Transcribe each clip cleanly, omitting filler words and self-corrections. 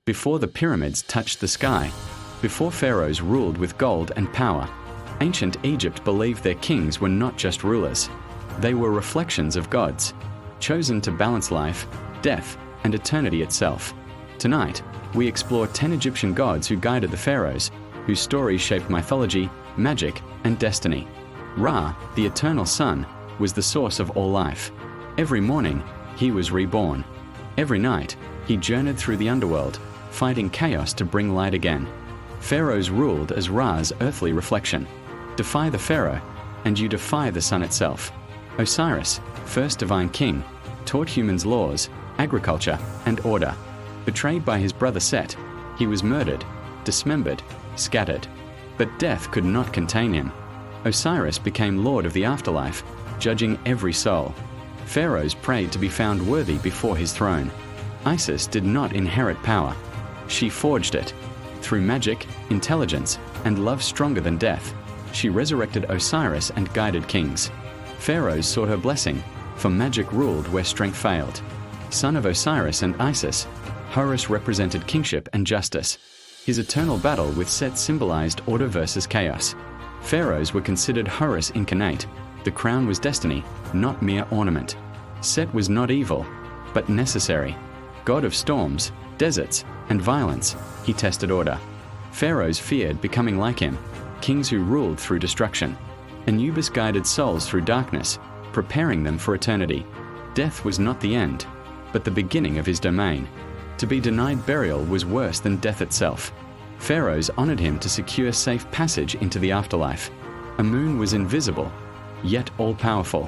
before the pyramids touched the sky, before pharaohs ruled with gold and power, ancient Egypt believed their kings were not just rulers. They were reflections of gods, chosen to balance life, death, and eternity itself. Tonight, we explore 10 Egyptian gods who guided the pharaohs, whose stories shaped mythology, magic, and destiny. Ra, the eternal sun, was the source of all life. Every morning, he was reborn. Every night, he journeyed through the underworld, fighting chaos to bring light again. Pharaohs ruled as Ra's earthly reflection. Defy the pharaoh, and you defy the sun itself. Osiris, first divine king, taught humans laws, agriculture, and order. Betrayed by his brother Set, he was murdered, dismembered, scattered. But death could not contain him. Osiris became lord of the afterlife, judging every soul. Pharaohs prayed to be found worthy before his throne. Isis did not inherit power. She forged it. Through magic, intelligence, and love stronger than death, she resurrected Osiris and guided kings. Pharaohs sought her blessing, for magic ruled where strength failed. Son of Osiris and Isis, Horus represented kingship and justice. His eternal battle with Set symbolized order versus chaos. Pharaohs were considered Horus incarnate. The crown was destiny, not mere ornament. Set was not evil, but necessary. God of storms, deserts, and violence, he tested order. Pharaohs feared becoming like him, kings who ruled through destruction. Anubis guided souls through darkness, preparing them for eternity. Death was not the end, but the beginning of his domain. To be denied burial was worse than death itself. Pharaohs honored him to secure safe passage into the afterlife. Amun was invisible, yet all-powerful.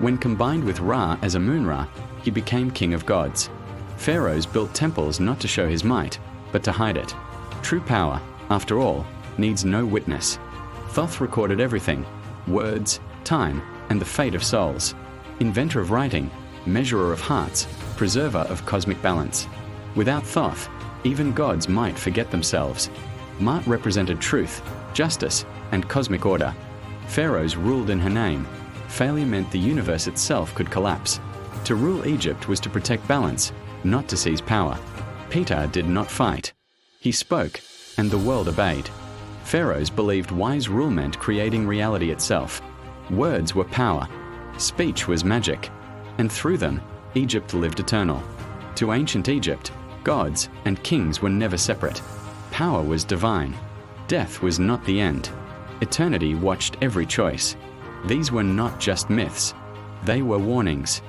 When combined with Ra as Amun-Ra, he became king of gods. Pharaohs built temples not to show his might, but to hide it. True power, after all, needs no witness. Thoth recorded everything: words, time, and the fate of souls. Inventor of writing, measurer of hearts, preserver of cosmic balance. Without Thoth, even gods might forget themselves. Ma'at represented truth, justice, and cosmic order. Pharaohs ruled in her name. Failure meant the universe itself could collapse. To rule Egypt was to protect balance, not to seize power. Peter did not fight. He spoke, and the world obeyed. Pharaohs believed wise rule meant creating reality itself. Words were power. Speech was magic. And through them, Egypt lived eternal. To ancient Egypt, gods and kings were never separate. Power was divine. Death was not the end. Eternity watched every choice. These were not just myths. They were warnings.